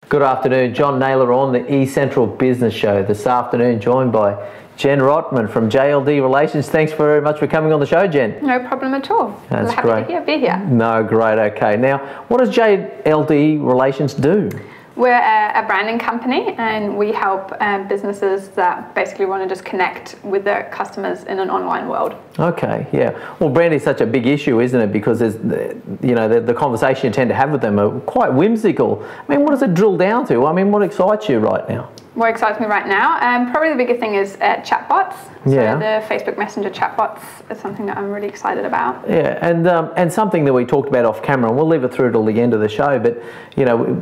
Good afternoon, John Naylor on the eCentral Business Show this afternoon, joined by Jen Rottman from JLD Relations. Thanks very much for coming on the show, Jen. No problem at all. That's happy great. to be here. No, great, okay. Now, what does JLD Relations do? We're a branding company and we help businesses that basically want to just connect with their customers in an online world. Okay, yeah. Well, branding is such a big issue, isn't it? Because there's, the conversation you tend to have with them are quite whimsical. I mean, what does it drill down to? I mean, what excites you right now? What excites me right now? Probably the biggest thing is chatbots. Yeah. So the Facebook Messenger chatbots is something that I'm really excited about. Yeah, and something that we talked about off camera, and we'll leave it through till the end of the show, but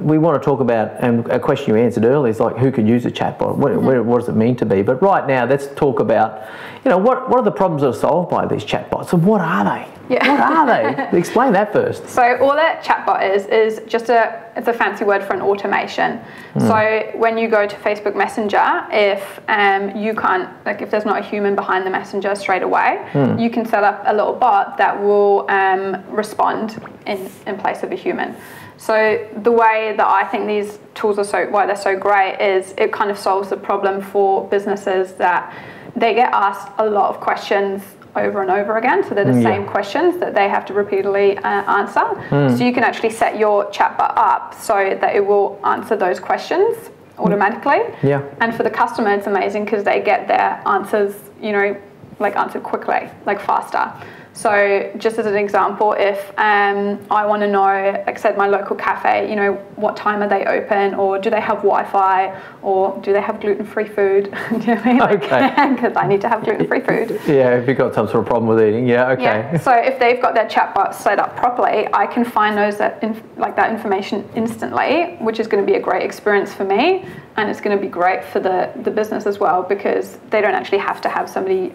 we want to talk about, and a question you answered earlier is like, who could use a chatbot? What does it mean to be? But right now, let's talk about, what are the problems that are solved by these chatbots, and what are they? Yeah. What are they? Explain that first. So all a chatbot is just it's a fancy word for an automation. So when you go to Facebook Messenger, if you can't, if there's not a human behind the messenger straight away, you can set up a little bot that will respond in place of a human. So the way that I think these tools are why they're so great is it kind of solves the problem for businesses that they get asked a lot of questions over and over again, so they're the same questions that they have to repeatedly answer. So you can actually set your chatbot up so that it will answer those questions automatically. Yeah. And for the customer, it's amazing because they get their answers, answered quickly, faster. So just as an example, if I want to know, said my local cafe, what time are they open, or do they have Wi-Fi, or do they have gluten-free food? Do you know what I mean? Okay. Because I need to have gluten-free food. Yeah, if you've got some sort of problem with eating, yeah, okay. Yeah. So if they've got their chatbot set up properly, I can find that information instantly, which is going to be a great experience for me, and it's going to be great for the business as well, because they don't actually have to have somebody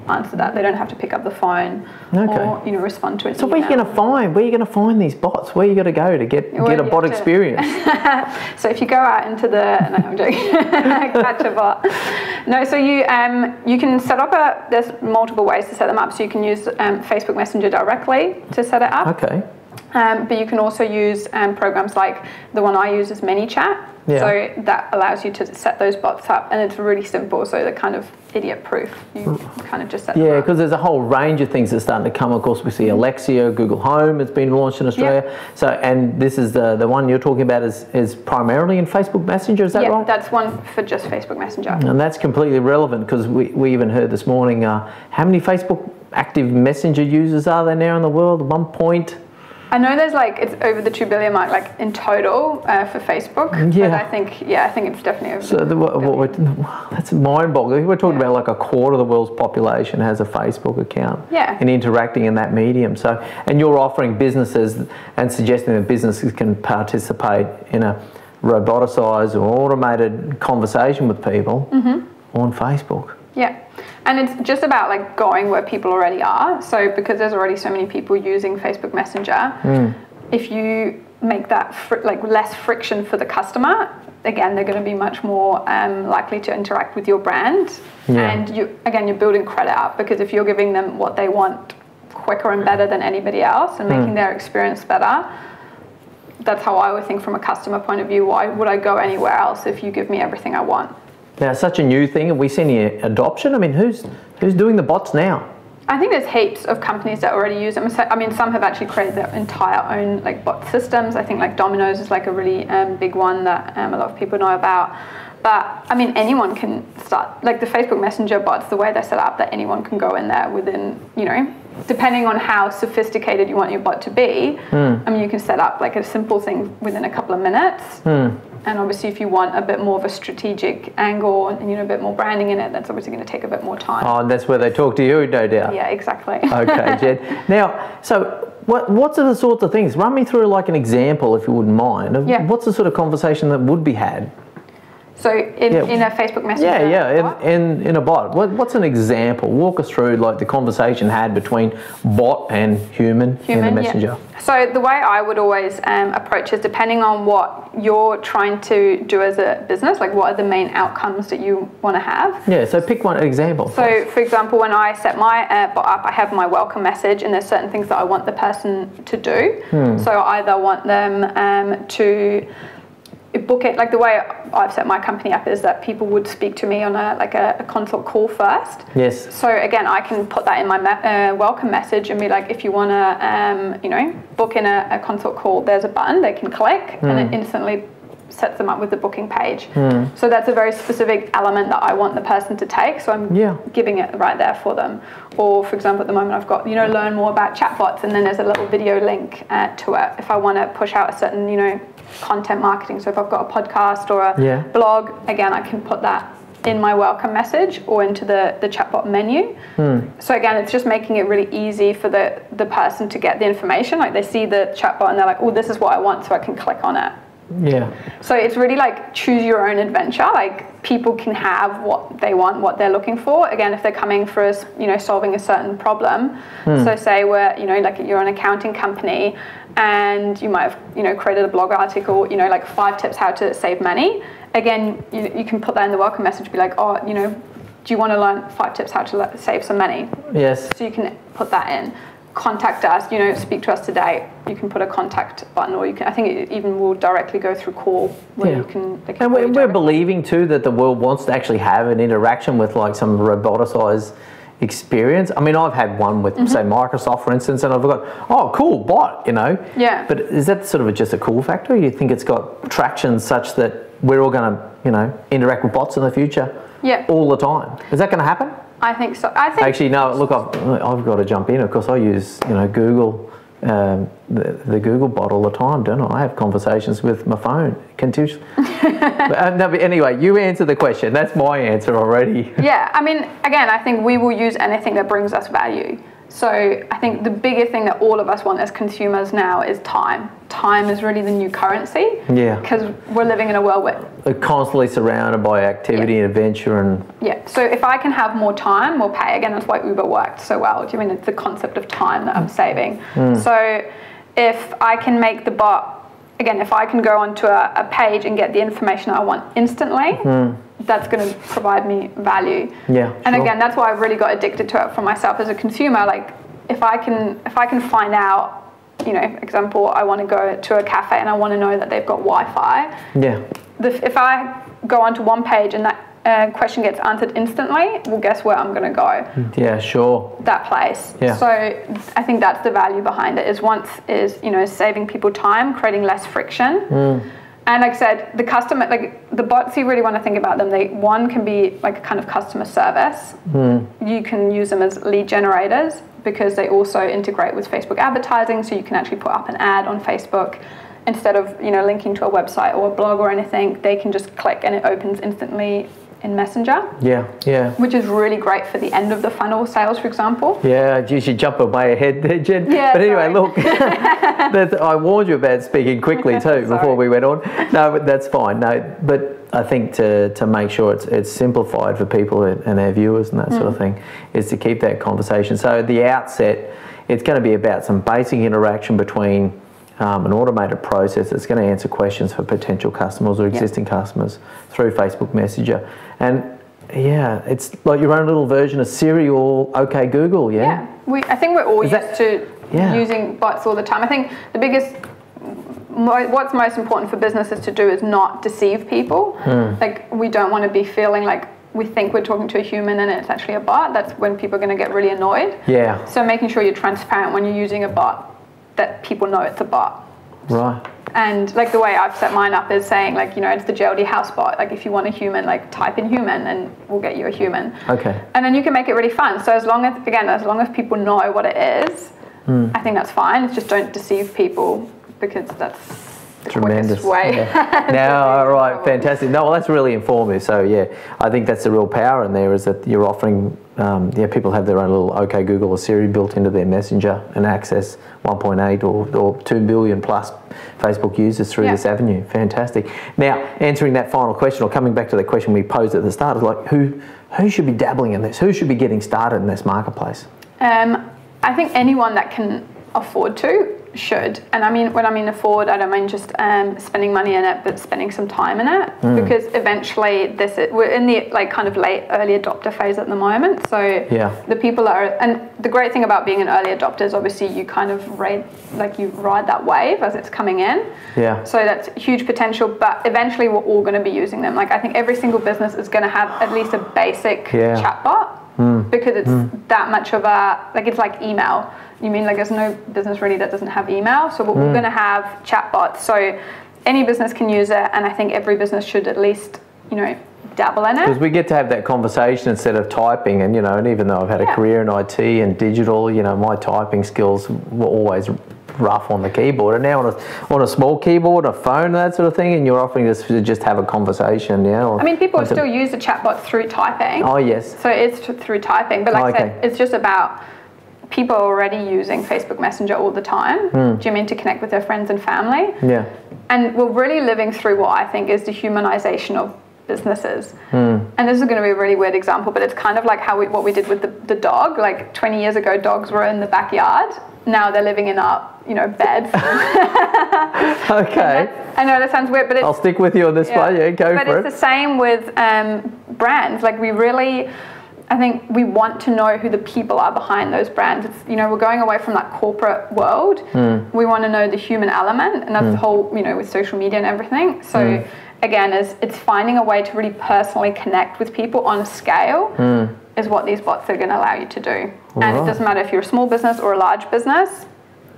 answer that. They don't have to pick up the phone or respond to it. So where are you going to find these bots? Where are you going to go to get a bot experience? So if you go out into I'm joking. Catch a bot. No, so you can set up there's multiple ways to set them up. So you can use Facebook Messenger directly to set it up. Okay. But you can also use programs like the one I use is ManyChat. Yeah. So that allows you to set those bots up, and it's really simple. So they're kind of idiot-proof. You kind of just set them up. Yeah, because there's a whole range of things that are starting to come. Of course, we see Alexa, Google Home has been launched in Australia. Yep. So, and this is the one you're talking about is primarily in Facebook Messenger. Is that right? Yeah, that's one for just Facebook Messenger. And that's completely relevant because we even heard this morning how many Facebook active Messenger users are there now in the world? 1 point. I know there's it's over the 2 billion mark in total for Facebook. Yeah. But I think it's definitely over. So that's mind-boggling. We're talking about a quarter of the world's population has a Facebook account. Yeah. And interacting in that medium. So, and you're offering businesses and suggesting that businesses can participate in a roboticized or automated conversation with people on Facebook. Yeah. And it's just about going where people already are. So because there's already so many people using Facebook Messenger, if you make that less friction for the customer, again, they're going to be much more likely to interact with your brand. Yeah. And you're building credit up, because if you're giving them what they want quicker and better than anybody else and making their experience better, that's how I would think from a customer point of view. Why would I go anywhere else if you give me everything I want? Now, it's such a new thing. Have we seen any adoption? I mean, who's doing the bots now? I think there's heaps of companies that already use them. So, I mean, some have actually created their entire own bot systems. I think Domino's is a really big one that a lot of people know about. But I mean, anyone can start, the Facebook Messenger bots, the way they're set up, that anyone can go in there within, depending on how sophisticated you want your bot to be. I mean, you can set up a simple thing within a couple of minutes. And obviously, if you want a bit more of a strategic angle and a bit more branding in it, that's obviously going to take a bit more time. Oh, and that's where they talk to you, no doubt. Yeah, exactly. Okay, Jen. Now, so what's the sorts of things? Run me through an example, if you wouldn't mind. Yeah. What's the sort of conversation that would be had? So in a Facebook Messenger? Yeah, in a bot. What's an example? Walk us through the conversation had between bot and human in the Messenger. Yeah. So the way I would always approach is, depending on what you're trying to do as a business, what are the main outcomes that you want to have. Yeah, so pick one example. So for example, when I set my bot up, I have my welcome message, and there's certain things that I want the person to do. So I either want them to book it, like the way I've set my company up is that people would speak to me on a consult call first. Yes. So again, I can put that in my welcome message and be like, if you want to, book in a consult call, there's a button they can click and it instantly sets them up with the booking page. So that's a very specific element that I want the person to take. So I'm giving it right there for them. Or for example, at the moment I've got, learn more about chatbots, and then there's a little video link to it. If I want to push out a certain, content marketing. So if I've got a podcast or a blog, again, I can put that in my welcome message or into the chatbot menu. So again, it's just making it really easy for the person to get the information. Like they see the chatbot and they're like, oh, this is what I want, so I can click on it. Yeah. So it's really like choose your own adventure. Like people can have what they want, what they're looking for. Again, if they're coming for solving a certain problem. So say we're, like you're an accounting company and you might have, created a blog article, like 5 tips how to save money. Again, you can put that in the welcome message, be like, oh, do you want to learn 5 tips how to save some money? Yes. So you can put that in. Contact us, speak to us today. You can put a contact button, or you can. I think it even will directly go through call where you can. And we're believing too that the world wants to actually have an interaction with like some roboticized experience. I mean, I've had one with say Microsoft, for instance, and I've got cool bot, Yeah. But is that sort of just a cool factor? Or you think it's got traction such that we're all going to interact with bots in the future? Yeah. All the time. Is that going to happen? I think so. Actually, no. Look, I've got to jump in. Of course, I use Google, the Google bot all the time, don't I? I have conversations with my phone continuously. But anyway, you answer the question. That's my answer already. Yeah. I mean, again, I think we will use anything that brings us value. So I think the biggest thing that all of us want as consumers now is time. Time is really the new currency. Yeah. Because we're living in a world where we're constantly surrounded by activity and adventure and. Yeah. So if I can have more time, more pay. Again, that's why Uber worked so well. Do you mean it's the concept of time that I'm saving? So if I can make the bot, again, if I can go onto a page and get the information I want instantly. That's going to provide me value. Yeah. And again, that's why I've really got addicted to it for myself as a consumer. Like, if I can find out, example, I want to go to a cafe and I want to know that they've got Wi-Fi. Yeah. If I go onto one page and that question gets answered instantly, well, guess where I'm going to go? Yeah, sure. That place. Yeah. So I think that's the value behind it. Is saving people time, creating less friction. And like I said, the customer, like the bots, you really want to think about them. One can be like a kind of customer service. You can use them as lead generators because they also integrate with Facebook advertising. So you can actually put up an ad on Facebook instead of, linking to a website or a blog or anything. They can just click and it opens instantly in Messenger. Yeah, yeah. Which is really great for the end of the funnel sales, for example. Yeah, you should jump way ahead there, Jen. Yeah, but anyway, look, I warned you about speaking quickly too before we went on. No, but that's fine. No, but I think to make sure it's simplified for people and our viewers and that sort of thing is to keep that conversation. So at the outset, it's going to be about some basic interaction between an automated process that's going to answer questions for potential customers or existing customers through Facebook Messenger. And yeah, it's like your own little version of Siri or OK Google, yeah? Yeah, I think we're all used to using bots all the time. I think the biggest, what's most important for businesses to do is not deceive people. Like, we don't want to be feeling like we think we're talking to a human and it's actually a bot. That's when people are going to get really annoyed. Yeah. So making sure you're transparent when you're using a bot, that people know it's a bot. Right. And like the way I've set mine up is saying like, it's the JLD house bot. Like if you want a human, like type in human and we'll get you a human. Okay. And then you can make it really fun. So as long as people know what it is, I think that's fine. It's just don't deceive people because that's the quickest way. Yeah. Now, all right, fantastic. No, well, that's really informative. So yeah, I think that's the real power in there is that you're offering, people have their own little OK Google or Siri built into their Messenger and access 1.8 or 2 billion plus Facebook users through this avenue. Fantastic. Now, answering that final question or coming back to the question we posed at the start is like, who should be dabbling in this? Who should be getting started in this marketplace? I think anyone that can afford to. should. And I mean, when I mean afford, I don't mean just spending money in it, but spending some time in it, because eventually we're in the like kind of early adopter phase at the moment. So the people and the great thing about being an early adopter is obviously you kind of ride that wave as it's coming in. Yeah. So that's huge potential, but eventually we're all going to be using them. Like I think every single business is going to have at least a basic chatbot. Because it's that much of it's like email. You mean like there's no business really that doesn't have email, so we're all going to have chatbots. So any business can use it, and I think every business should at least, dabble in it. Because we get to have that conversation instead of typing, and and even though I've had a career in IT and digital, my typing skills were always rough on the keyboard, and now on a small keyboard, a phone, that sort of thing, and you're offering us to just have a conversation. I mean, people still use the chatbot through typing. Oh yes. So it's through typing, but like I said, it's just about people are already using Facebook Messenger all the time. Do you mean to connect with their friends and family? Yeah. And we're really living through what I think is the humanization of businesses. And this is going to be a really weird example, but it's kind of like what we did with the dog. Like 20 years ago, dogs were in the backyard. Now they're living in our, beds. Okay. I know that sounds weird, but I'll stick with you on this one. Yeah, go for it. But it's the same with brands. Like I think we want to know who the people are behind those brands. It's, we're going away from that corporate world. We want to know the human element, and that's the whole, with social media and everything. So again, it's finding a way to really personally connect with people on a scale is what these bots are going to allow you to do. And it doesn't matter if you're a small business or a large business,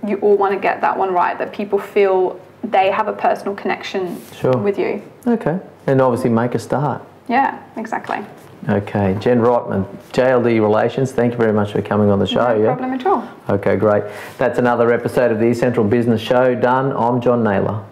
you all want to get that one right, that people feel they have a personal connection with you. Okay. And obviously make a start. Yeah, exactly. Okay. Jen Rottman, JLD Relations, thank you very much for coming on the show. No problem at all. Okay, great. That's another episode of the Essential Business Show done. I'm John Naylor.